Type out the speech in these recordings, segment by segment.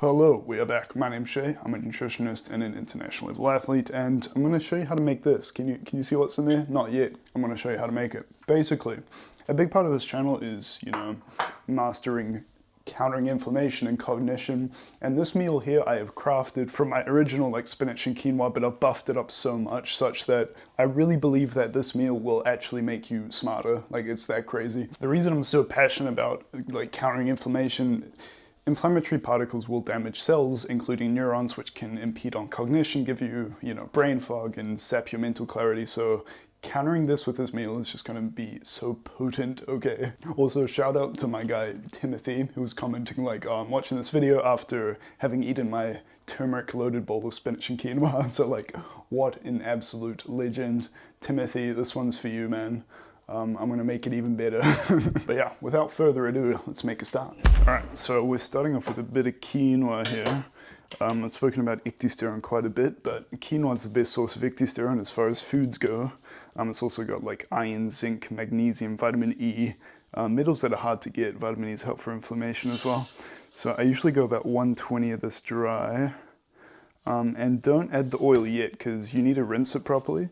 Hello, we are back. My name's Shay. I'm a nutritionist and an international level athlete, and I'm going to show you how to make this. Can you see what's in there? Not yet. I'm going to show you how to make it. Basically, a big part of this channel is, mastering countering inflammation and cognition. And this meal here I have crafted from my original spinach and quinoa, but I've buffed it up so much such that I really believe that this meal will actually make you smarter. It's that crazy. The reason I'm so passionate about countering inflammation, inflammatory particles will damage cells, including neurons, which can impede on cognition, give you, brain fog and sap your mental clarity. So countering this with this meal is just going to be so potent, okay? Also, shout out to my guy, Timothy, who was commenting I'm watching this video after having eaten my turmeric-loaded bowl of spinach and quinoa. So what an absolute legend. Timothy, this one's for you, man. I'm gonna make it even better. But yeah, without further ado, let's make a start. All right, so we're starting off with a bit of quinoa here. I've spoken about ecdysterone quite a bit, but quinoa is the best source of ecdysterone as far as foods go. It's also got iron, zinc, magnesium, vitamin E, metals that are hard to get. Vitamin E is helpful for inflammation as well. So I usually go about 120 of this dry. And don't add the oil yet, because you need to rinse it properly.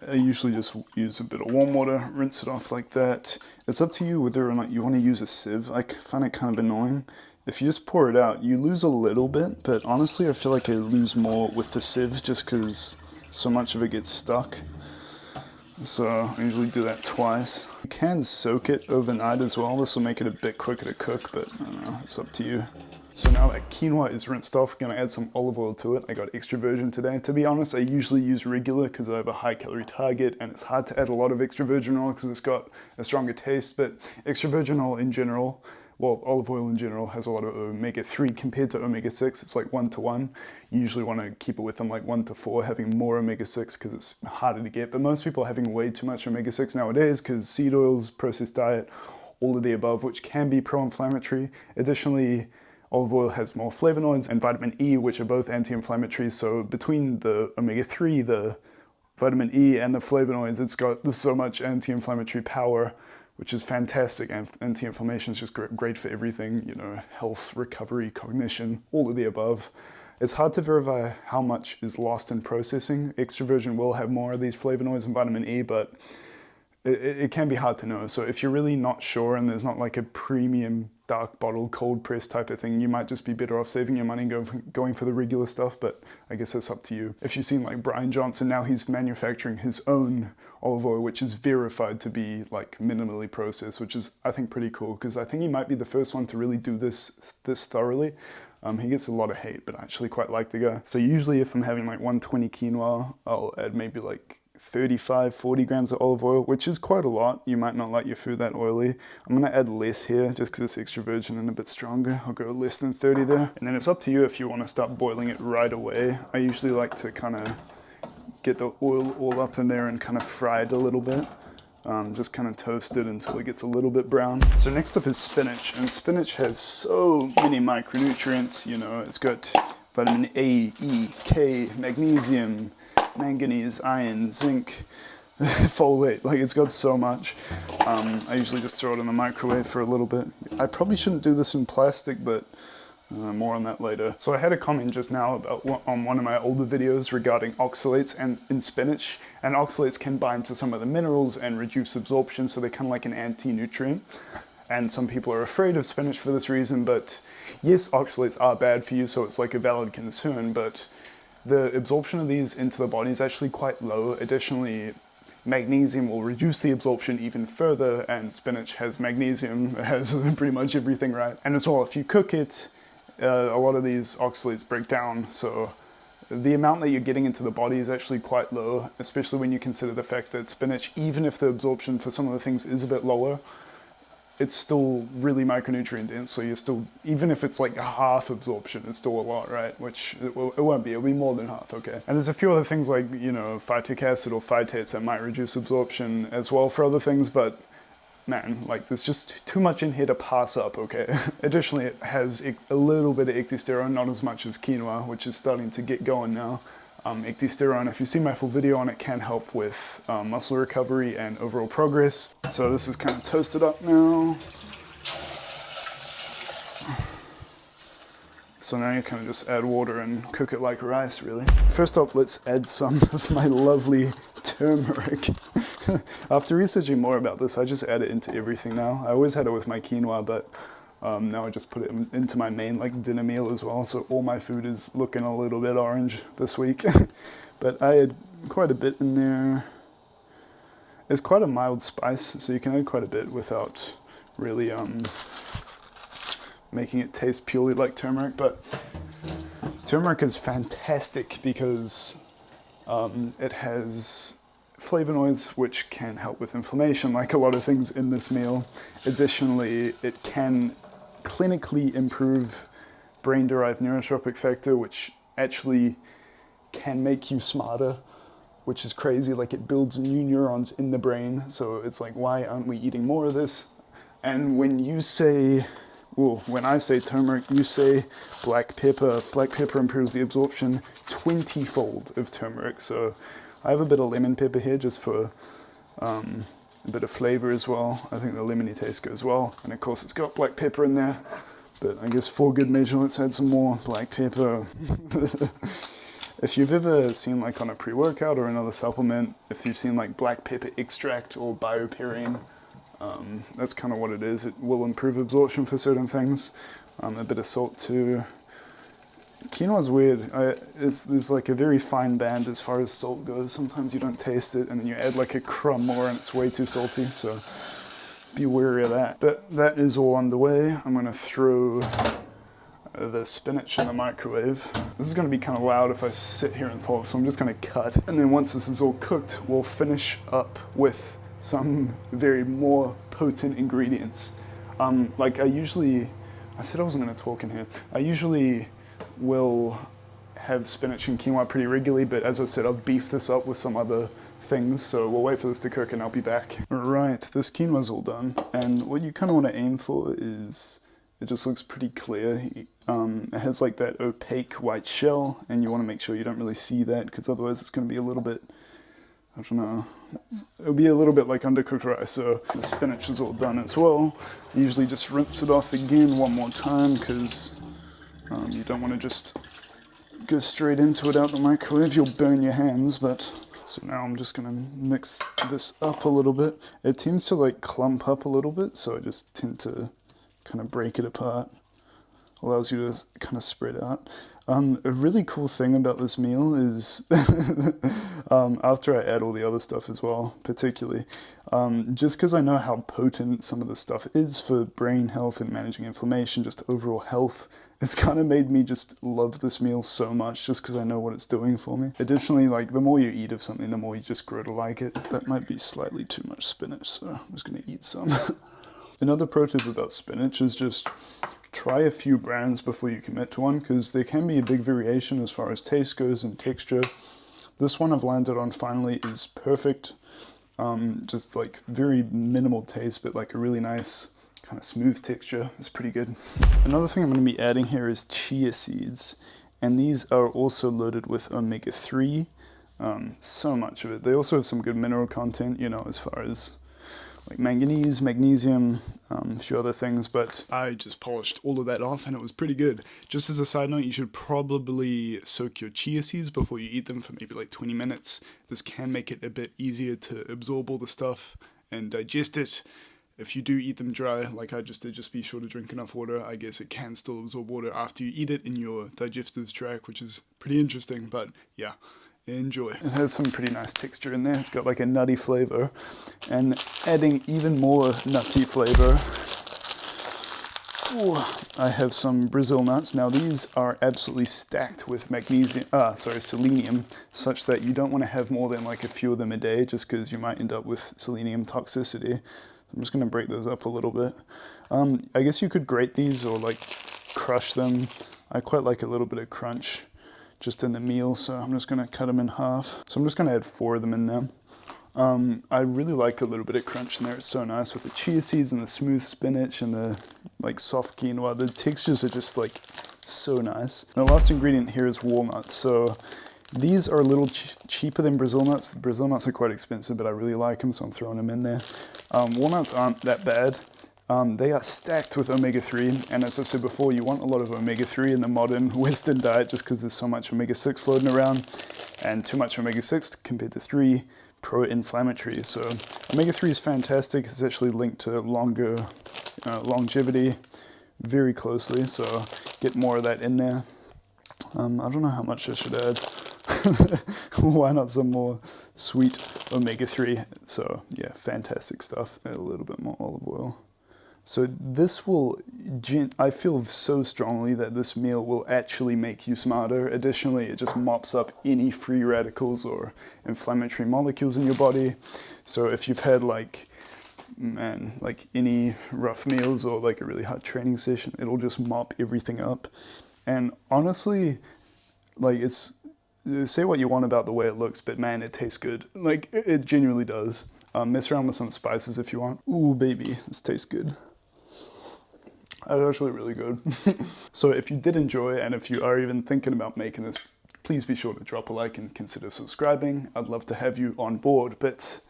I usually just use a bit of warm water, rinse it off like that. It's up to you whether or not you want to use a sieve. I find it kind of annoying. If you just pour it out, you lose a little bit, but honestly I feel like I lose more with the sieve just because so much of it gets stuck. So I usually do that twice. You can soak it overnight as well. This will make it a bit quicker to cook, but I don't know, it's up to you. So now that quinoa is rinsed off, I'm gonna add some olive oil to it. I got extra virgin today. To be honest, I usually use regular because I have a high calorie target and it's hard to add a lot of extra virgin oil because it's got a stronger taste, but extra virgin oil in general, well, olive oil in general has a lot of omega-3 compared to omega-6. It's 1-to-1. You usually want to keep it with them 1-to-4, having more omega-6 because it's harder to get, but most people are having way too much omega-6 nowadays because seed oils, processed diet, all of the above, which can be pro-inflammatory. Additionally, olive oil has more flavonoids and vitamin E, which are both anti-inflammatory. So between the omega-3, the vitamin E, and the flavonoids, it's got so much anti-inflammatory power, which is fantastic. Anti-inflammation is just great for everything, health, recovery, cognition, all of the above. It's hard to verify how much is lost in processing. Extra virgin will have more of these flavonoids and vitamin E, but it can be hard to know. So if you're really not sure and there's not a premium dark bottle cold press type of thing, you might just be better off saving your money and going for the regular stuff, but I guess that's up to you. If you've seen Brian Johnson, now he's manufacturing his own olive oil, which is verified to be minimally processed, which is I think pretty cool because I think he might be the first one to really do this thoroughly. He gets a lot of hate, but I actually quite like the guy. So usually if I'm having 120 quinoa, I'll add maybe 35, 40 grams of olive oil, which is quite a lot. You might not like your food that oily. I'm gonna add less here just because it's extra virgin and a bit stronger. I'll go less than 30 there. And then it's up to you if you want to start boiling it right away. I usually like to kind of get the oil all up in there and kind of fry it a little bit. Just kind of toast it until it gets a little bit brown. So next up is spinach, and spinach has so many micronutrients. It's got vitamin A, E, K, magnesium, manganese, iron, zinc, folate, it's got so much. I usually just throw it in the microwave for a little bit. I probably shouldn't do this in plastic, but more on that later. So I had a comment just now on one of my older videos regarding oxalates in spinach, and oxalates can bind to some of the minerals and reduce absorption, so they're kind of like an anti-nutrient. And some people are afraid of spinach for this reason, but yes, oxalates are bad for you, so it's a valid concern, but the absorption of these into the body is actually quite low. Additionally, magnesium will reduce the absorption even further, and spinach has magnesium, it has pretty much everything right. And as well, if you cook it, a lot of these oxalates break down, so the amount that you're getting into the body is actually quite low, especially when you consider the fact that spinach, even if the absorption for some of the things is a bit lower, it's still really micronutrient dense, so you're still, even if it's half absorption, it's still a lot, right? Which it won't be, it'll be more than half, okay? And there's a few other things phytic acid or phytates that might reduce absorption as well for other things, but man, there's just too much in here to pass up, okay? Additionally, it has a little bit of ecdysterone, not as much as quinoa, which is starting to get going now. Ecdysterone, if you see my full video on it, can help with muscle recovery and overall progress. So this is kind of toasted up now. So now you kind of just add water and cook it like rice, really. First up, let's add some of my lovely turmeric. After researching more about this, I just add it into everything now. I always had it with my quinoa, but now I just put it into my main like dinner meal as well. So all my food is looking a little bit orange this week. But I add quite a bit in there. It's quite a mild spice, so you can add quite a bit without really making it taste purely like turmeric. But turmeric is fantastic because it has flavonoids which can help with inflammation, like a lot of things in this meal. Additionally, it can clinically improve brain-derived neurotrophic factor, which actually can make you smarter, which is crazy. Like, it builds new neurons in the brain. So it's like, why aren't we eating more of this? And when you say, well, when I say turmeric, you say black pepper. Black pepper improves the absorption 20-fold of turmeric. So I have a bit of lemon pepper here just for a bit of flavor as well. I think the lemony taste goes well. And of course it's got black pepper in there, but I guess for good measure, let's add some more black pepper. If you've ever seen, like on a pre-workout or another supplement, if you've seen like black pepper extract or bioperine, that's kind of what it is. It will improve absorption for certain things. A bit of salt too. Quinoa's weird. There's like a very fine band as far as salt goes. Sometimes you don't taste it, and then you add like a crumb more and it's way too salty, so be wary of that. But that is all underway. I'm gonna throw the spinach in the microwave. This is gonna be kind of loud if I sit here and talk, so I'm just gonna cut. And then once this is all cooked, we'll finish up with some very more potent ingredients. Like I said I wasn't gonna talk in here. I usually will have spinach and quinoa pretty regularly, but as I said, I'll beef this up with some other things, so we'll wait for this to cook and I'll be back. Alright, this quinoa's all done, and what you kind of want to aim for is, it just looks pretty clear. It has like that opaque white shell, and you want to make sure you don't really see that, because otherwise it's going to be a little bit, I don't know, it'll be a little bit like undercooked rice. So the spinach is all done as well. I usually just rinse it off again one more time, because you don't want to just go straight into it out the microwave, you'll burn your hands. But so now I'm just gonna mix this up a little bit. It tends to like clump up a little bit, so I just tend to kind of break it apart. Allows you to kind of spread out. A really cool thing about this meal is after I add all the other stuff as well, particularly, just because I know how potent some of the stuff is for brain health and managing inflammation, just overall health, it's kind of made me just love this meal so much, just because I know what it's doing for me. Additionally, like the more you eat of something, the more you just grow to like it. That might be slightly too much spinach, so I'm just going to eat some. Another pro tip about spinach is just try a few brands before you commit to one, because there can be a big variation as far as taste goes and texture. This one I've landed on finally is perfect. Just like very minimal taste, but like a really nice kind of smooth texture. It's pretty good. Another thing I'm going to be adding here is chia seeds, and these are also loaded with omega-3. So much of it. They also have some good mineral content, you know, as far as like manganese, magnesium, a few other things, but I just polished all of that off and it was pretty good. Just as a side note, you should probably soak your chia seeds before you eat them for maybe like 20 minutes. This can make it a bit easier to absorb all the stuff and digest it. If you do eat them dry, like I just did, just be sure to drink enough water. I guess it can still absorb water after you eat it in your digestive tract, which is pretty interesting, but yeah. Enjoy. It has some pretty nice texture in there. It's got like a nutty flavor, and adding even more nutty flavor, ooh, I have some Brazil nuts. Now these are absolutely stacked with selenium, such that you don't want to have more than like a few of them a day, just because you might end up with selenium toxicity. I'm just going to break those up a little bit. I guess you could grate these or like crush them. I quite like a little bit of crunch just in the meal, so I'm just gonna cut them in half. So I'm just gonna add 4 of them in there. I really like a little bit of crunch in there. It's so nice with the chia seeds and the smooth spinach and the like soft quinoa. The textures are just like so nice. And the last ingredient here is walnuts. So these are a little cheaper than Brazil nuts. The Brazil nuts are quite expensive, but I really like them, so I'm throwing them in there. Walnuts aren't that bad. They are stacked with omega-3, and as I said before, you want a lot of omega-3 in the modern Western diet just because there's so much omega-6 floating around, and too much omega-6 compared to 3, pro-inflammatory. So omega-3 is fantastic. It's actually linked to longer longevity very closely, so get more of that in there. I don't know how much I should add. Why not some more sweet omega-3? So yeah, fantastic stuff. Add a little bit more olive oil. So this will, I feel so strongly that this meal will actually make you smarter. Additionally, it just mops up any free radicals or inflammatory molecules in your body. So if you've had like any rough meals or like a really hard training session, it'll just mop everything up. And honestly, like say what you want about the way it looks, but man, it tastes good. Like it genuinely does. Mess around with some spices if you want. Ooh, baby, this tastes good. That's actually really good. So if you did enjoy, and if you are even thinking about making this, please be sure to drop a like and consider subscribing. I'd love to have you on board. But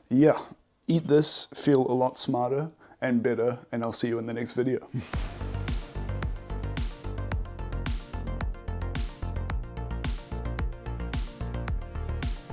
yeah, eat this, feel a lot smarter and better, and I'll see you in the next video.